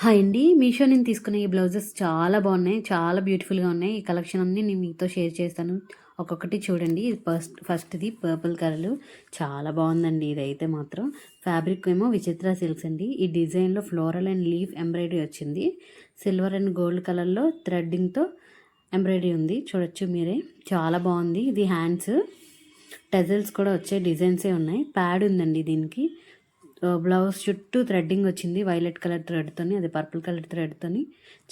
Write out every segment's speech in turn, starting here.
Hi అండి. మీషో నుంచి తీసుకున్న ఈ బ్లౌజెస్ చాలా బాగున్నాయి. చాలా బ్యూటిఫుల్‌గా ఉన్నాయి. ఈ కలెక్షన్ అన్నీ నేను మీతో షేర్ చేస్తాను. ఒక్కొక్కటి చూడండి. ఇది ఫస్ట్‌ది పర్పుల్ కలర్ చాలా బాగుందండి. ఇదైతే మాత్రం ఫ్యాబ్రిక్ ఏమో విచిత్ర సిల్క్స్ అండి. ఈ డిజైన్‌లో ఫ్లోరల్ అండ్ లీఫ్ ఎంబ్రాయిడరీ వచ్చింది. సిల్వర్ అండ్ గోల్డ్ కలర్‌లో థ్రెడ్డింగ్‌తో ఎంబ్రాయిడరీ ఉంది. చూడొచ్చు మీరే. చాలా బాగుంది. ఇది హ్యాండ్స్ టెజల్స్ కూడా వచ్చే డిజైన్సే ఉన్నాయి. ప్యాడ్ ఉందండి దీనికి. బ్లౌజ్ చుట్టూ థ్రెడ్డింగ్ వచ్చింది వైలెట్ కలర్ థ్రెడ్తోని, అది పర్పుల్ కలర్ థ్రెడ్తోని.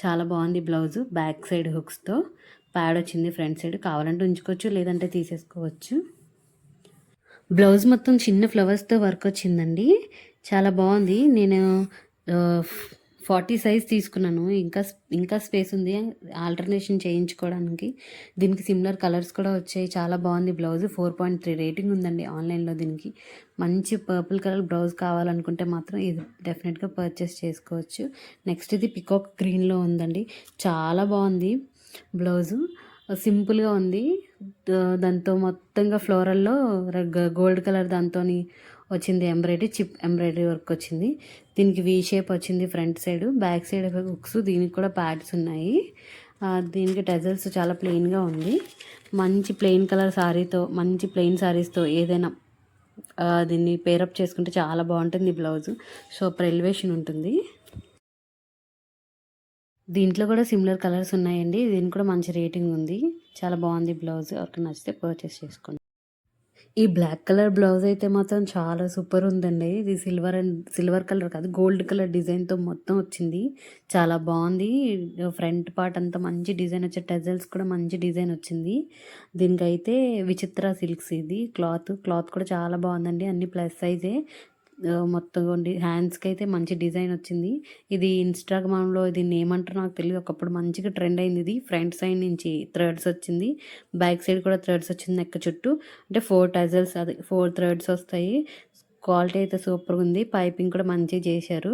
చాలా బాగుంది బ్లౌజు. బ్యాక్ సైడ్ హుక్స్తో ప్యాడ్ వచ్చింది. ఫ్రంట్ సైడ్ కావాలంటే ఉంచుకోవచ్చు, లేదంటే తీసేసుకోవచ్చు. బ్లౌజ్ మొత్తం చిన్న ఫ్లవర్స్తో వర్క్ వచ్చిందండి. చాలా బాగుంది. నేను 40 సైజ్ తీసుకున్నాను. ఇంకా స్పేస్ ఉంది ఆల్టర్నేషన్ చేయించుకోవడానికి. దీనికి సిమిలర్ కలర్స్ కూడా వచ్చాయి. చాలా బాగుంది బ్లౌజ్. 4.3 రేటింగ్ ఉందండి ఆన్లైన్లో దీనికి. మంచి పర్పుల్ కలర్ బ్లౌజ్ కావాలనుకుంటే మాత్రం ఇది డెఫినెట్గా పర్చేస్ చేసుకోవచ్చు. నెక్స్ట్ ఇది పికాక్ గ్రీన్లో ఉందండి. చాలా బాగుంది బ్లౌజు. సింపుల్గా ఉంది. దాంతో మొత్తంగా ఫ్లోరల్లో గోల్డ్ కలర్ దాంతో వచ్చింది ఎంబ్రాయిడరీ, చిప్ ఎంబ్రాయిడరీ వర్క్ వచ్చింది. దీనికి వీ షేప్ వచ్చింది front side. Back side hooks, దీనికి కూడా ప్యాడ్స్ ఉన్నాయి. దీనికి టెజల్స్ చాలా ప్లెయిన్గా ఉంది. మంచి ప్లెయిన్ కలర్ సారీతో, మంచి ప్లెయిన్ సారీస్తో ఏదైనా దీన్ని పేరప్ చేసుకుంటే చాలా బాగుంటుంది బ్లౌజు. సూపర్ ఎలివేషన్ ఉంటుంది. దీంట్లో కూడా సిమిలర్ కలర్స్ ఉన్నాయండి. దీనికి కూడా మంచి రేటింగ్ ఉంది. చాలా బాగుంది బ్లౌజ్. ఎవరికి నచ్చితే పర్చేస్ చేసుకోండి. ఈ బ్లాక్ కలర్ బ్లౌజ్ అయితే మాత్రం చాలా సూపర్ ఉందండి. ఇది సిల్వర్ కలర్ కాదు, గోల్డ్ కలర్ డిజైన్తో మొత్తం వచ్చింది. చాలా బాగుంది. ఫ్రంట్ పార్ట్ అంతా మంచి డిజైన్ వచ్చే టెజల్స్ కూడా మంచి డిజైన్ వచ్చింది. దీనికైతే విచిత్ర సిల్క్స్ ఇది క్లాత్ కూడా చాలా బాగుందండి. అన్ని ప్లస్ సైజే. మొత్తం హ్యాండ్స్కి అయితే మంచి డిజైన్ వచ్చింది. ఇది ఇన్స్టాగ్రామ్లో దీన్ని ఏమంటారో నాకు తెలియదు. ఒకప్పుడు మంచిగా ట్రెండ్ అయింది. ఇది ఫ్రంట్ సైడ్ నుంచి థ్రెడ్స్ వచ్చింది, బ్యాక్ సైడ్ కూడా థ్రెడ్స్ వచ్చింది నెక్ చుట్టూ. అంటే 4 టజల్స్, అది 4 థ్రెడ్స్ వస్తాయి. క్వాలిటీ అయితే సూపర్గా ఉంది. పైపింగ్ కూడా మంచిగా చేశారు.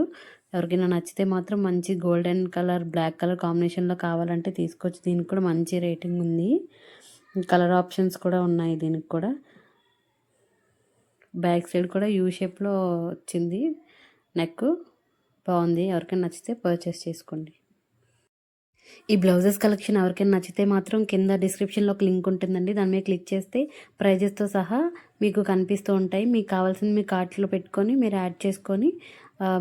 ఎవరికైనా నచ్చితే మాత్రం మంచి గోల్డెన్ కలర్ బ్లాక్ కలర్ కాంబినేషన్లో కావాలంటే తీసుకోవచ్చు. దీనికి కూడా మంచి రేటింగ్ ఉంది. కలర్ ఆప్షన్స్ కూడా ఉన్నాయి దీనికి కూడా. బ్యాక్ సైడ్ కూడా యూ షేప్లో వచ్చింది నెక్. బాగుంది. ఎవరికైనా నచ్చితే పర్చేస్ చేసుకోండి. ఈ బ్లౌజెస్ కలెక్షన్ ఎవరికైనా నచ్చితే మాత్రం కింద డిస్క్రిప్షన్లో ఒక లింక్ ఉంటుందండి. దాని మీద క్లిక్ చేస్తే ప్రైజెస్తో సహా మీకు కనిపిస్తూ ఉంటాయి. మీకు కావాల్సింది మీ కార్ట్లో పెట్టుకొని మీరు యాడ్ చేసుకొని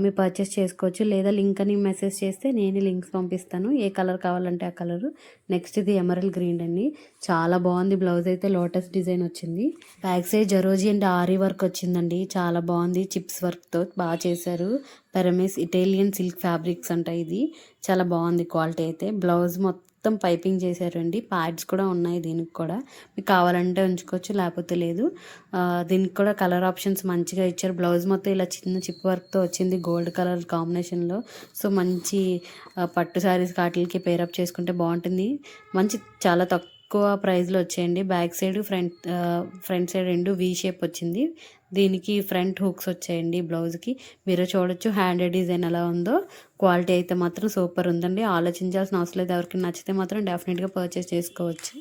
మీరు పర్చేస్ చేసుకోవచ్చు. లేదా లింక్ అని మెసేజ్ చేస్తే నేను లింక్స్ పంపిస్తాను. ఏ కలర్ కావాలంటే ఆ కలరు. నెక్స్ట్ ఇది ఎమరల్ గ్రీన్ అండి. చాలా బాగుంది బ్లౌజ్ అయితే. లోటస్ డిజైన్ వచ్చింది. Back side zardozi and aari work వచ్చిందండి. చాలా బాగుంది. చిప్స్ వర్క్తో బాగా చేశారు. పెరమిస్ ఇటాలియన్ సిల్క్ ఫ్యాబ్రిక్స్ అంట ఇది. చాలా బాగుంది క్వాలిటీ అయితే. బ్లౌజ్ మొత్తం పైపింగ్ చేశారండి. ప్యాడ్స్ కూడా ఉన్నాయి దీనికి కూడా. మీకు కావాలంటే ఉంచుకోవచ్చు, లేకపోతే లేదు. దీనికి కూడా కలర్ ఆప్షన్స్ మంచిగా ఇచ్చారు. బ్లౌజ్ మొత్తం ఇలా చిన్న చిప్ వర్క్తో వచ్చింది గోల్డ్ కలర్ కాంబినేషన్లో. సో మంచి పట్టు శారీస్ కాటిల్కి పేరప్ చేసుకుంటే బాగుంటుంది. మంచి చాలా తక్కువ ప్రైస్లో వచ్చాయండి. బ్యాక్ సైడ్ ఫ్రంట్ సైడ్ రెండు వీ షేప్ వచ్చింది. దీనికి ఫ్రంట్ హుక్స్ వచ్చాయండి బ్లౌజ్కి. మీరు చూడొచ్చు హ్యాండ్ డిజైన్ ఎలా ఉందో. క్వాలిటీ అయితే మాత్రం సూపర్ ఉందండి. ఆలోచించాల్సిన అవసరం లేదు. ఎవరికి నచ్చితే మాత్రం డెఫినెట్గా పర్చేస్ చేసుకోవచ్చు.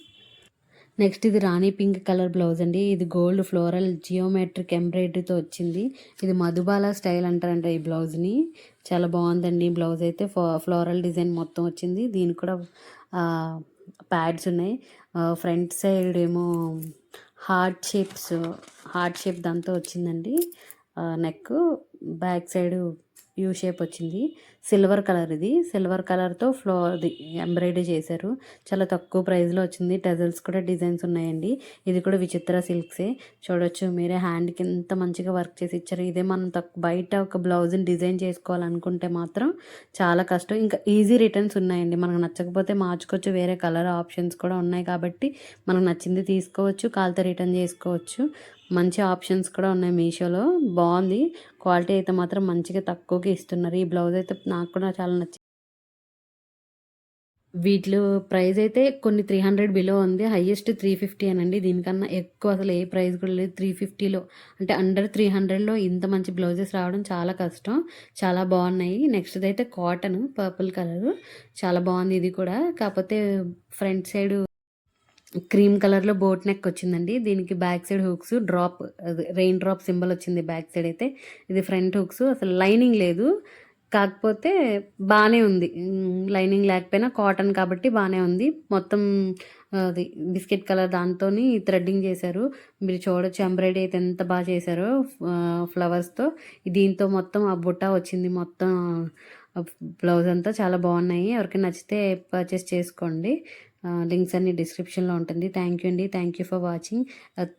నెక్స్ట్ ఇది రాణి పింక్ కలర్ బ్లౌజ్ అండి. ఇది గోల్డ్ ఫ్లోరల్ జియోమెట్రిక్ ఎంబ్రాయిడరీతో వచ్చింది. ఇది మధుబాల స్టైల్ అంటారంట ఈ బ్లౌజ్ని. చాలా బాగుందండి బ్లౌజ్ అయితే. ఫ్లోరల్ డిజైన్ మొత్తం వచ్చింది. దీనికి కూడా ప్యాడ్స్ ఉన్నాయి. ఫ్రంట్ సైడ్ ఏమో హార్ట్ షేప్ దాంతో వచ్చిందండి neck. Back side U shape వచ్చింది. సిల్వర్ కలర్ ఇది. సిల్వర్ కలర్తో ఎంబ్రాయిడరీ చేశారు. చాలా తక్కువ ప్రైస్లో వచ్చింది. టెజల్స్ కూడా డిజైన్స్ ఉన్నాయండి. ఇది కూడా విచిత్ర సిల్క్సే. చూడొచ్చు మీరే. హ్యాండ్కి ఎంత మంచిగా వర్క్ చేసి ఇచ్చారు. ఇదే మనం బయట ఒక బ్లౌజ్ని డిజైన్ చేసుకోవాలనుకుంటే మాత్రం చాలా కష్టం. ఇంకా ఈజీ రిటర్న్స్ ఉన్నాయండి. మనకు నచ్చకపోతే మార్చుకోవచ్చు. వేరే కలర్ ఆప్షన్స్ కూడా ఉన్నాయి కాబట్టి మనకు నచ్చింది తీసుకోవచ్చు, కాల్తో రిటర్న్ చేసుకోవచ్చు. మంచి ఆప్షన్స్ కూడా ఉన్నాయి మీషోలో. బాగుంది. క్వాలిటీ అయితే మాత్రం మంచిగా తక్కువకి ఇస్తున్నారు. ఈ బ్లౌజ్ అయితే నాకు కూడా చాలా నచ్చింది. వీటిలో ప్రైస్ అయితే కొన్ని 300 బిలో ఉంది. హైయెస్ట్ 350 అనండి. దీనికన్నా ఎక్కువ అసలు ఏ ప్రైస్ కూడా లేదు. 350లో అంటే అండర్ 300లో ఇంత మంచి బ్లౌజెస్ రావడం చాలా కష్టం. చాలా బాగున్నాయి. నెక్స్ట్ అయితే కాటన్ పర్పుల్ కలరు. చాలా బాగుంది ఇది కూడా. కాకపోతే ఫ్రంట్ సైడ్ క్రీమ్ కలర్లో బోట్ నెక్ వచ్చిందండి. దీనికి back side hooks rain drop symbol వచ్చింది బ్యాక్ సైడ్ అయితే. ఇది ఫ్రంట్ హుక్స్. అసలు లైనింగ్ లేదు. కాకపోతే బాగానే ఉంది. లైనింగ్ లేకపోయినా కాటన్ కాబట్టి బాగానే ఉంది. మొత్తం అది బిస్కెట్ కలర్ దాంతోని థ్రెడ్డింగ్ చేశారు. మీరు చూడొచ్చు ఎంబ్రాయిడరీ అయితే ఎంత బాగా చేశారో ఫ్లవర్స్తో. దీంతో మొత్తం ఆ బుట్ట వచ్చింది మొత్తం. బ్లౌజ్ అంతా చాలా బాగున్నాయి. ఎవరికైనా నచ్చితే పర్చేస్ చేసుకోండి. లింక్స్ అన్ని డిస్క్రిప్షన్లో ఉంటుంది. థ్యాంక్ యూ అండి. Thank you for watching.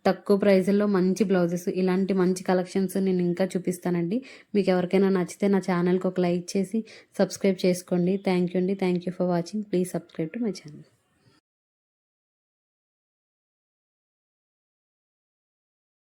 తక్కువ ప్రైజుల్లో మంచి బ్లౌజెస్, ఇలాంటి మంచి కలెక్షన్స్ నేను ఇంకా చూపిస్తానండి. మీకు ఎవరికైనా నచ్చితే నా ఛానల్కి ఒక లైక్ చేసి సబ్స్క్రైబ్ చేసుకోండి. థ్యాంక్ యూ అండి. Thank you for watching. Please subscribe to my channel.